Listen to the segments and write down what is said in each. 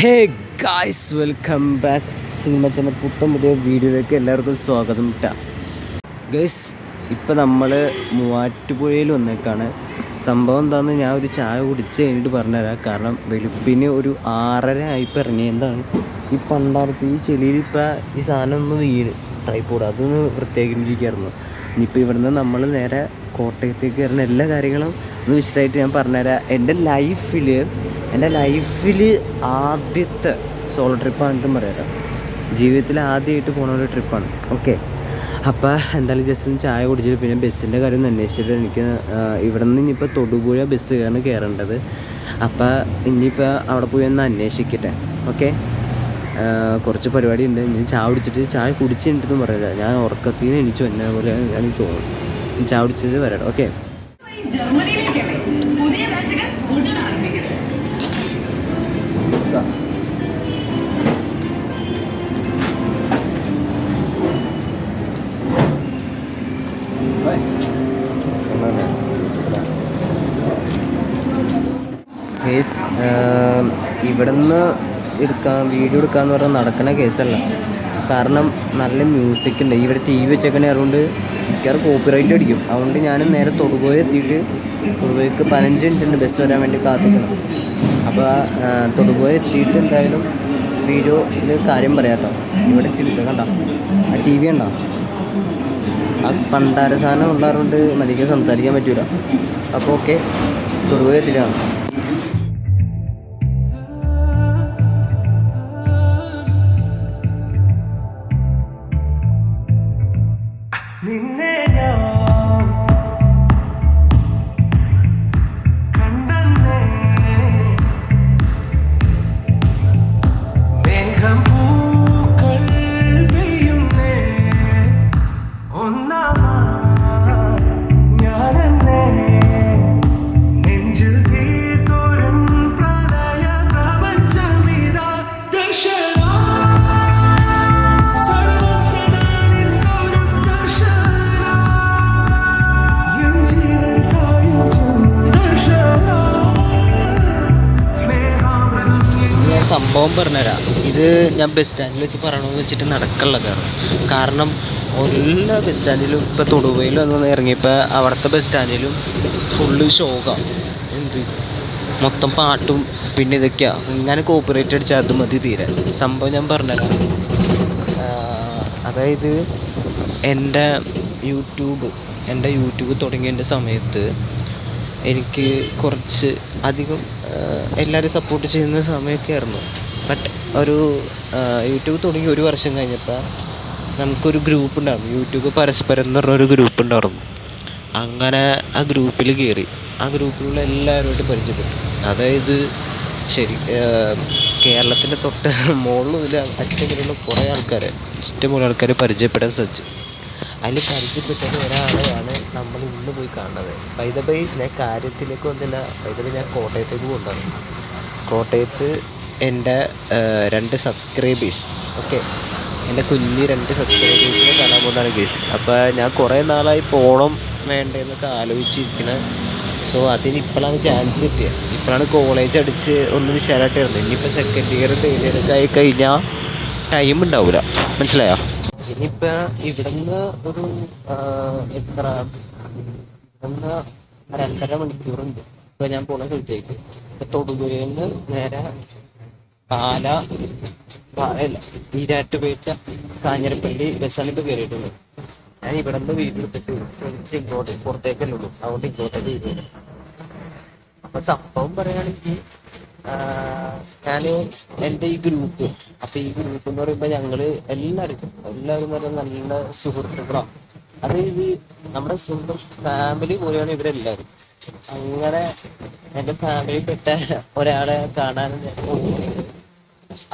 Hey guys, welcome back. Cinema channel പുതിയ വീഡിയോയിലേക്ക് എല്ലാവർക്കും സ്വാഗതം ട്ടാ. ഗൈസ്, ഇപ്പം നമ്മൾ മൂവാറ്റുപുഴയിൽ വന്നേക്കാണ്. സംഭവം എന്താണെന്ന് ഞാൻ ഒരു ചായ കുടിച്ച് കഴിഞ്ഞിട്ട് പറഞ്ഞുതരാം. കാരണം വെളുപ്പിന് ഒരു 6:30 ആയിപ്പോൾ ഇറങ്ങി. എന്താണ് ഈ പണ്ടാർത്ത് ഈ ചെളിയിൽ ഇപ്പം ഈ സാധനം ഒന്ന് ട്രൈപ്പോഡ് അതൊന്ന് വൃത്തിയാക്കിയിരിക്കുകയായിരുന്നു. ഇനിയിപ്പോൾ ഇവിടുന്ന് നമ്മൾ നേരെ കോട്ടയത്തേക്ക് വരുന്ന എല്ലാ കാര്യങ്ങളും ഒന്ന് വിശദമായിട്ട് ഞാൻ പറഞ്ഞുതരാം. എൻ്റെ ലൈഫിൽ ആദ്യത്തെ സോളോ ട്രിപ്പാണിട്ടും പറയാം. ജീവിതത്തിൽ ആദ്യമായിട്ട് പോകുന്ന ഒരു ട്രിപ്പാണ്. ഓക്കെ, അപ്പോൾ എന്തായാലും ജസ്റ്റ് ഒന്ന് ചായ കുടിച്ചിട്ട് പിന്നെ ബസ്സിൻ്റെ കാര്യം ഒന്ന് അന്വേഷിച്ചിട്ട് എനിക്ക് ഇവിടെ നിന്ന് ഇനിയിപ്പോൾ തൊടുപുഴ ബസ് കയറേണ്ടത്. അപ്പോൾ ഇനിയിപ്പോൾ അവിടെ പോയി ഒന്ന് അന്വേഷിക്കട്ടെ. ഓക്കെ, കുറച്ച് പരിപാടി ഉണ്ട്. ഇനി ചായ കുടിച്ചിട്ടുണ്ടെന്ന് പറയാം. ഞാൻ ഉറക്കത്തിൽ നിന്ന് എണീച്ചു എന്നെ പോലെ എനിക്ക് തോന്നുന്നു. ചായ കുടിച്ചിട്ട് വരാം. ഓക്കെ, ഇവിടുന്ന് വീഡിയോ എടുക്കാമെന്ന് പറഞ്ഞാൽ നടക്കുന്ന കേസല്ല. കാരണം നല്ല മ്യൂസിക് ഉണ്ട്. ഇവിടെ ടി വി വെച്ചേക്കണേ, അതുകൊണ്ട് മിക്കവാറും കോപ്പിറൈറ്റ് അടിക്കും. അതുകൊണ്ട് ഞാൻ നേരെ തൊടുപുഴ എത്തിയിട്ട് തൊടുപുഴയ്ക്ക് 15 മിനിറ്റ് ബസ് വരാൻ വേണ്ടി കാത്തിക്കണം. അപ്പോൾ തൊടുപുഴ എത്തിയിട്ട് എന്തായാലും വീഡിയോയിൽ കാര്യം പറയാം കേട്ടോ. ഇവിടെ ചിരിക്ക കണ്ട ആ ടി വി ഉണ്ടോ, ആ പണ്ടാര സാധനം ഉണ്ടാറുണ്ട്, മര്യാദയ്ക്ക് സംസാരിക്കാൻ പറ്റൂല. അപ്പോൾ ഓക്കെ, തൊടുപുഴ എത്തിയിട്ടാണ്. സംഭവം പറഞ്ഞുതരാം. ഇത് ഞാൻ ബസ് സ്റ്റാൻഡിൽ വെച്ച് പറയണമെന്ന് വെച്ചിട്ട് നടക്കുള്ള കാരണം എല്ലാ ബസ് സ്റ്റാൻഡിലും ഇപ്പോൾ തൊടുപുഴയിൽ വന്ന് ഇറങ്ങിയപ്പോൾ അവിടുത്തെ ബസ് സ്റ്റാൻഡിലും ഫുള്ള് ഷോകാണ്. എന്ത് മൊത്തം പാട്ടും പിന്നെ ഇതൊക്കെയാണ്. ഇങ്ങനെ കോപ്പറേറ്റ് അടിച്ചാൽ അത് മതി തീരെ. സംഭവം ഞാൻ പറഞ്ഞുതരാം. അതായത് എൻ്റെ യൂട്യൂബ് തുടങ്ങിയതിൻ്റെ സമയത്ത് എനിക്ക് കുറച്ച് അധികം എല്ലാവരും സപ്പോർട്ട് ചെയ്യുന്ന സമയമൊക്കെ ആയിരുന്നു. ബട്ട് ഒരു യൂട്യൂബ് തുടങ്ങി 1 വർഷം കഴിഞ്ഞപ്പോൾ നമുക്കൊരു ഗ്രൂപ്പ് ഉണ്ടായിരുന്നു, യൂട്യൂബ് പരസ്പരം എന്ന് പറഞ്ഞൊരു ഗ്രൂപ്പ് ഉണ്ടായിരുന്നു. അങ്ങനെ ആ ഗ്രൂപ്പിൽ കയറി ആ ഗ്രൂപ്പിലുള്ള എല്ലാവരുമായിട്ട് പരിചയപ്പെട്ടു. അതായത് ശരി, കേരളത്തിൻ്റെ തൊട്ട് മുകളിൽ അറ്റങ്ങളിലുള്ള കുറേ ആൾക്കാരെ, ഇഷ്ടംപോലെ ആൾക്കാരെ പരിചയപ്പെടാൻ സാധിച്ചു. അതിൽ പരിചയപ്പെട്ടത് ഒരാളെയാണ് നമ്മൾ ഇന്ന് പോയി കാണുന്നത്. വൈദബൈ ഞാൻ കാര്യത്തിലേക്ക് വന്നില്ല. ഞാൻ കോട്ടയത്തേക്ക് പോകുന്നതാണ്. കോട്ടയത്ത് എൻ്റെ 2 സബ്സ്ക്രൈബേഴ്സ്, ഓക്കെ, എൻ്റെ കുഞ്ഞ് 2 സബ്സ്ക്രൈബേഴ്സിനെ കാണാൻ പോകുന്നതാണ് കേസ്. അപ്പോൾ ഞാൻ കുറേ നാളായി പോകണം വേണ്ടതെന്നൊക്കെ ആലോചിച്ചിരിക്കുന്നത്. സോ അതിന് ഇപ്പോഴാണ് ചാൻസ് കിട്ടിയത്. ഇപ്പോഴാണ് കോളേജ് അടിച്ച് ഒന്ന് വിശാലമായിട്ട് വരുന്നത്. ഇനിയിപ്പോൾ സെക്കൻഡ് ഇയർ തേർഡ് ഇയർ ഒക്കെ ആയി കഴിഞ്ഞാൽ ടൈം ഉണ്ടാവില്ല, മനസ്സിലായോ? ഇനിയിപ്പോൾ ഇവിടുന്ന് ഒരു ഇവിടുന്ന് 2.5 മണിക്കൂറുണ്ട് ഇപ്പോൾ ഞാൻ പോകുന്ന സ്ഥലത്തേക്ക്. ഇപ്പോൾ തൊടുപുഴയിൽ നിന്ന് നേരെ ഈരാറ്റുപേട്ട കാഞ്ഞിരപ്പള്ളി ബസ്സാണ് ഇപ്പോൾ കയറിയിട്ടുള്ളത്. ഞാൻ ഇവിടെ നിന്ന് വീട്ടിലെടുത്തിട്ട് വിളിച്ച് ഇങ്ങോട്ട് പുറത്തേക്കല്ലേ ഉള്ളൂ, അതുകൊണ്ട് ഇങ്ങോട്ടേക്ക് ചെയ്തു. അപ്പോൾ സംഭവം പറയുകയാണെങ്കിൽ ഞാൻ എൻ്റെ ഈ ഗ്രൂപ്പ്, അപ്പോൾ ഈ ഗ്രൂപ്പ് എന്ന് പറയുമ്പോൾ ഞങ്ങൾ എല്ലാവരും പറഞ്ഞാൽ നല്ല സുഹൃത്തുക്കളാണ്. അതായത് നമ്മുടെ സ്വന്തം ഫാമിലി പോലെയാണ് ഇവരെല്ലാവരും. അങ്ങനെ എൻ്റെ ഫാമിലിയിൽപ്പെട്ട ഒരാളെ കാണാൻ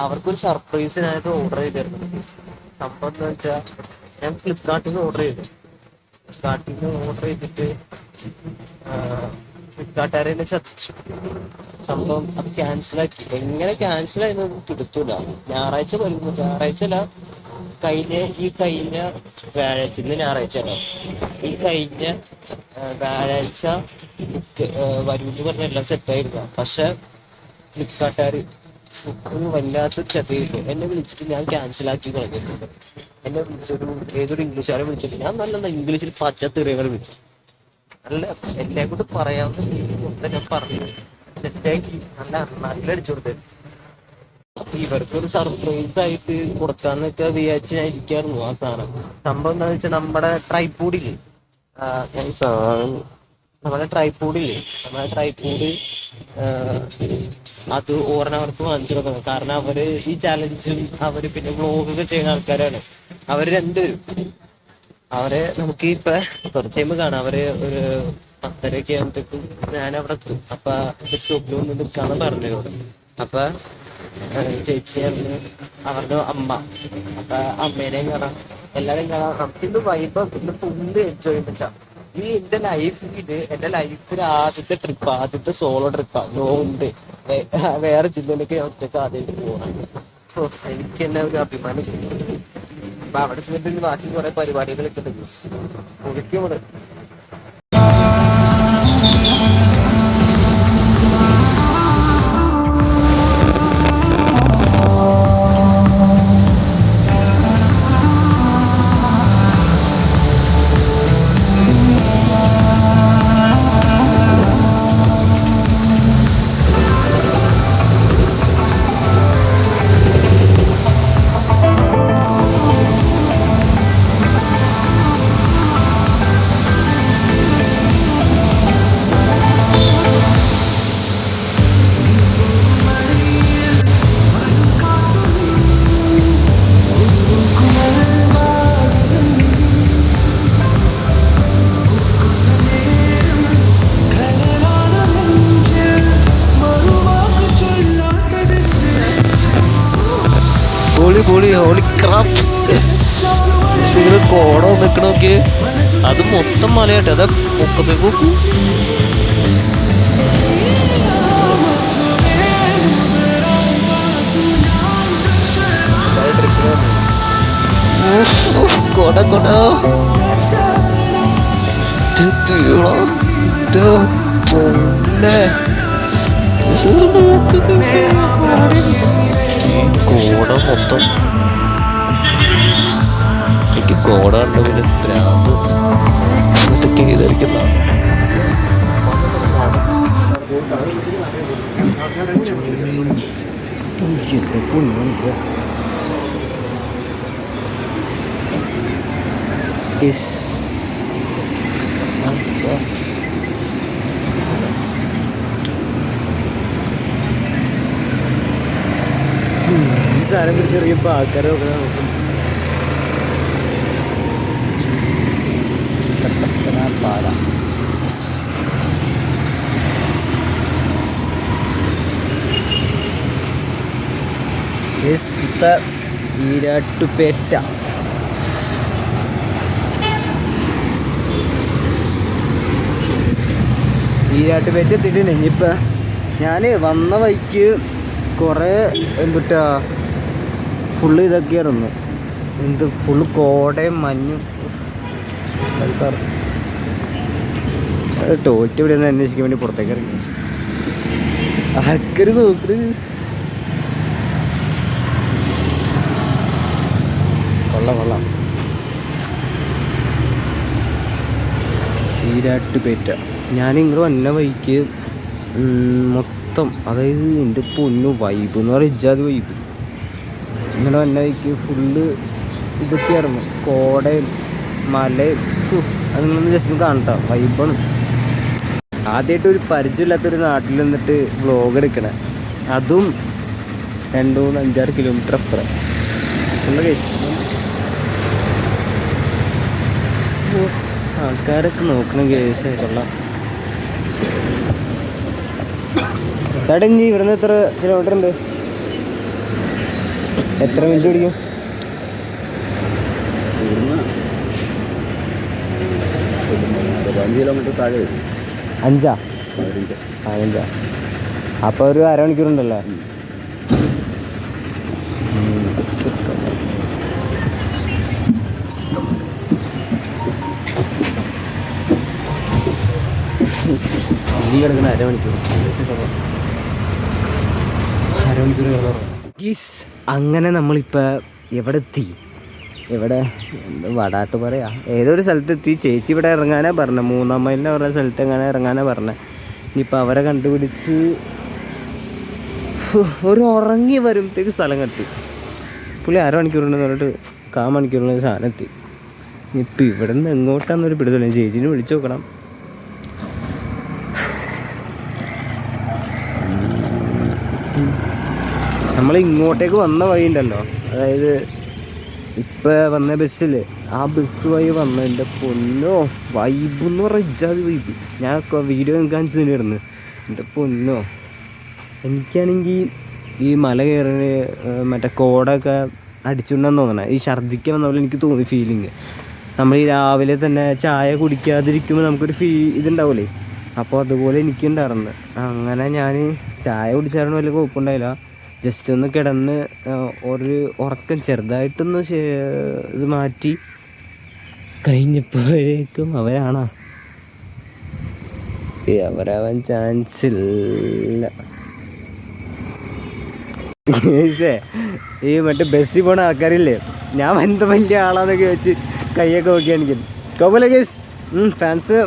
അവർക്കൊരു സർപ്രൈസിനായിട്ട് ഓർഡർ ചെയ്തിരുന്നു. സംഭവം എന്ന് വെച്ചാൽ ഞാൻ ഫ്ലിപ്കാർട്ടിൽ നിന്ന് ഓർഡർ ചെയ്തിട്ട് ഫ്ലിപ്കാർട്ടുകാരെ ചതിച്ചു. സംഭവം അത് ക്യാൻസലാക്കി. എങ്ങനെ ക്യാൻസലായെന്ന് കിടത്തൂല. ഞായറാഴ്ച അല്ല, കഴിഞ്ഞ വ്യാഴാഴ്ച, ഇന്ന് ഞായറാഴ്ച അല്ല, ഈ കഴിഞ്ഞ വ്യാഴാഴ്ച വരുമെന്ന് പറഞ്ഞ എല്ലാം സെറ്റായിരുന്നു. പക്ഷെ ഫ്ലിപ്കാർട്ടുകാർ ഒരു വല്ലാത്തൊരു ചതിയില്ല. എന്നെ വിളിച്ചിട്ട് ഞാൻ ക്യാൻസലാക്കി കളഞ്ഞിട്ടുണ്ട്. എന്നെ വിളിച്ചൊരു ഏതൊരു ഇംഗ്ലീഷുകാരെ വിളിച്ചിട്ട് ഞാൻ നല്ല ഇംഗ്ലീഷിൽ പച്ചത്തെറിയങ്ങൾ വിളിച്ചു. നല്ല എന്നെ കൊണ്ട് പറയാവുന്ന രീതിയിൽ മൊത്തം ഞാൻ പറഞ്ഞു സെറ്റാക്കി നല്ല നല്ല അടിച്ചു കൊടുത്തത്. ഇവർക്കൊരു സർപ്രൈസ് ആയിട്ട് കൊടുക്കാന്നൊക്കെ വിചാരിച്ച് ഞാൻ ഇരിക്കായിരുന്നു. ആ സാധനം സംഭവം എന്താന്ന് വെച്ചാൽ നമ്മുടെ ട്രൈപോഡില്ലേ, നമ്മുടെ ട്രൈപോഡ് അത് ഓർണവർക്ക് വാങ്ങിച്ചു കൊടുക്കണം. കാരണം അവര് ഈ ചാലഞ്ചും അവര് പിന്നെ വ്ളോഗൊക്കെ ചെയ്യുന്ന ആൾക്കാരാണ് അവര് രണ്ടുപേരും. അവരെ നമുക്ക് ഇപ്പൊ കുറച്ച് കഴിയുമ്പോൾ കാണാം. അവര് ഒരു 10:30 ആകുമ്പോഴത്തേക്കും ഞാൻ അവിടെ എത്തും. അപ്പൊ സ്റ്റോപ്പിൽ വന്ന് നിൽക്കാന്ന് പറഞ്ഞോട്. അപ്പൊ ചേച്ചിയായിരുന്നു അവരുടെ അമ്മ. അപ്പൊ അമ്മേനെയും കാണാം, എല്ലാരെയും കാണാം. നമുക്കിന്ന് വൈബ് ഇന്ന് ഫുള്ള് എൻജോയ് പറ്റാം. ഈ എന്റെ ലൈഫിൽ ആദ്യത്തെ സോളോ ട്രിപ്പാ. ലോണ്ട് വേറെ ജില്ലയിലേക്ക് ഞാൻ ഒറ്റക്ക് ആദ്യമായിട്ട് പോകണം. എനിക്ക് തന്നെ ഒരു അഭിമാനം. അപ്പൊ അവിടെ ചെന്നിട്ട് ബാക്കി കുറെ പരിപാടികളൊക്കെ ഉണ്ട്. ഒരിക്കും ഇവിടെ ഹോളി ക്രാഫ്റ്റ് കോടം നിൽക്കണോക്കെ അത് മൊത്തം മലയാട്ടെ. അത് പൊക്കത്തേക്കും കൊട മൊത്തം എനിക്ക് കോട കണ്ട പിന്നെ പ്രാന്ത് ഇതൊക്കെ ചെയ്തിരിക്കുന്ന ഈ സാധനം പിടിച്ചെറിയപ്പോൾ ആൾക്കാരെ നോക്കും. പാല ഈരാട്ടുപേറ്റ. ഈരാട്ടുപേറ്റ എത്തിയിട്ടുണ്ട്. ഇനിയിപ്പോൾ ഞാൻ വന്ന വഴിക്ക് കുറേ എന്തുട്ടാ ഫുള്ള് ഇതൊക്കെയായിരുന്നു. ഫുള്ള് കോടയും മഞ്ഞും. ടോയ്ലറ്റ് ഇവിടെ നിന്ന് അന്വേഷിക്കാൻ വേണ്ടി പുറത്തേക്ക് ഇറങ്ങി. ആൾക്കാർ നോക്കുന്നത് കൊള്ളാം. ഈരാട്ടുപേറ്റ ഞാനിങ്ങനെ വന്ന വഴിക്ക് മൊത്തം, അതായത് എൻ്റെ പൊന്നു വൈബ് എന്ന് പറയുക ഇജാതി വൈബ്. ഇങ്ങനെ വന്ന വഴിക്ക് ഫുള്ള് ഇതൊക്കെയായിരുന്നു, കോടയും മലയും. അത് നിങ്ങളൊന്ന് ജസ്റ്റ് കാണട്ടോ, വൈബാണ്. ആദ്യമായിട്ട് ഒരു പരിചയമില്ലാത്തൊരു നാട്ടിൽ നിന്നിട്ട് വ്ളോഗ് എടുക്കണേ, അതും 2-3-5-6 കിലോമീറ്റർ അപ്പുറം ഉള്ള കേസ്. ആൾക്കാരൊക്കെ നോക്കണം കേസ്. കൊള്ളാം. ചേട്ടൻ ഇവിടുന്ന് എത്ര കിലോമീറ്റർ ഉണ്ട്? എത്ര മിനിറ്റ് പിടിക്കും? 5 കിലോമീറ്റർ താഴെ വരും. 15 അപ്പോൾ ഒരു അരമണിക്കൂറുണ്ടല്ലോ. ഈ കിടക്കുന്ന അരമണിക്കൂർ അരമണിക്കൂർ ഗീസ്. അങ്ങനെ നമ്മളിപ്പോൾ എവിടെ എത്തി? ഇവിടെ വടാട്ട് പറയാ ഏതൊരു സ്ഥലത്തെത്തി. ചേച്ചി ഇവിടെ ഇറങ്ങാനാണ് പറഞ്ഞത്, 3-ാം മൈലിൻ്റെ പറഞ്ഞ സ്ഥലത്ത് എങ്ങനെ ഇറങ്ങാനാണ് പറഞ്ഞത്. ഇനിയിപ്പോൾ അവരെ കണ്ടുപിടിച്ച് ഒരു ഉറങ്ങി വരുമ്പോഴത്തേക്ക് സ്ഥലം കത്തി. പുള്ളി 1/2 മണിക്കൂറുണ്ടെന്ന് പറഞ്ഞിട്ട് 1/4 മണിക്കൂറിന് സാധനം എത്തി. ഇപ്പം ഇവിടെ നിന്ന് എങ്ങോട്ടാന്നൊരു പിടുത്തമില്ല. ചേച്ചിനെ വിളിച്ചു നോക്കണം. നമ്മൾ ഇങ്ങോട്ടേക്ക് വന്ന വഴിയുണ്ടല്ലോ, അതായത് ഇപ്പം വന്ന ബസ്സില്ലേ, ആ ബസ് വഴി വന്നതിൻ്റെ പൊന്നോ വൈബ് എന്ന് പറഞ്ഞാൽ ഇജാതി വൈബ്. ഞാൻ വീഡിയോ കാണിച്ചു തന്നെയായിരുന്നു. എൻ്റെ പൊന്നോ, എനിക്കാണെങ്കിൽ ഈ മല കയറി മറ്റേ കോടൊക്കെ അടിച്ചുകൊണ്ടെന്ന് തോന്നണേ, ഈ ഛർദ്ദിക്കാൻ വന്ന പോലെ എനിക്ക് തോന്നി ഫീലിങ്. നമ്മൾ ഈ രാവിലെ തന്നെ ചായ കുടിക്കാതിരിക്കുമ്പോൾ നമുക്കൊരു ഇതുണ്ടാവില്ലേ, അപ്പോൾ അതുപോലെ എനിക്കുണ്ടായിരുന്നു. അങ്ങനെ ഞാൻ ചായ കുടിച്ചാലും വലിയ കുഴപ്പമുണ്ടായില്ല. ജസ്റ്റ് ഒന്ന് കിടന്ന് ഒരു ഉറക്കം ചെറുതായിട്ടൊന്ന് ഇത് മാറ്റി കഴിഞ്ഞപ്പോഴേക്കും അവരാണോ അവരാവാൻ ചാൻസ് ഇല്ല. ഈ മറ്റേ ബസ്സിൽ പോണ ആൾക്കാരില്ലേ, ഞാൻ എന്ത് വലിയ ആളാന്നൊക്കെ വെച്ച് കൈയൊക്കെ നോക്കിയാണെങ്കിൽ കോപ്പല കേസ് ഫാൻസ്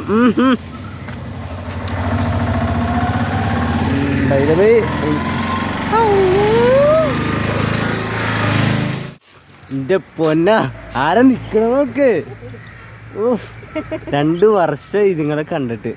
എൻ്റെ പൊന്ന ആരാ നിക്കണ നോക്ക്. 2 വർഷം ഇതുങ്ങളെ കണ്ടിട്ട്.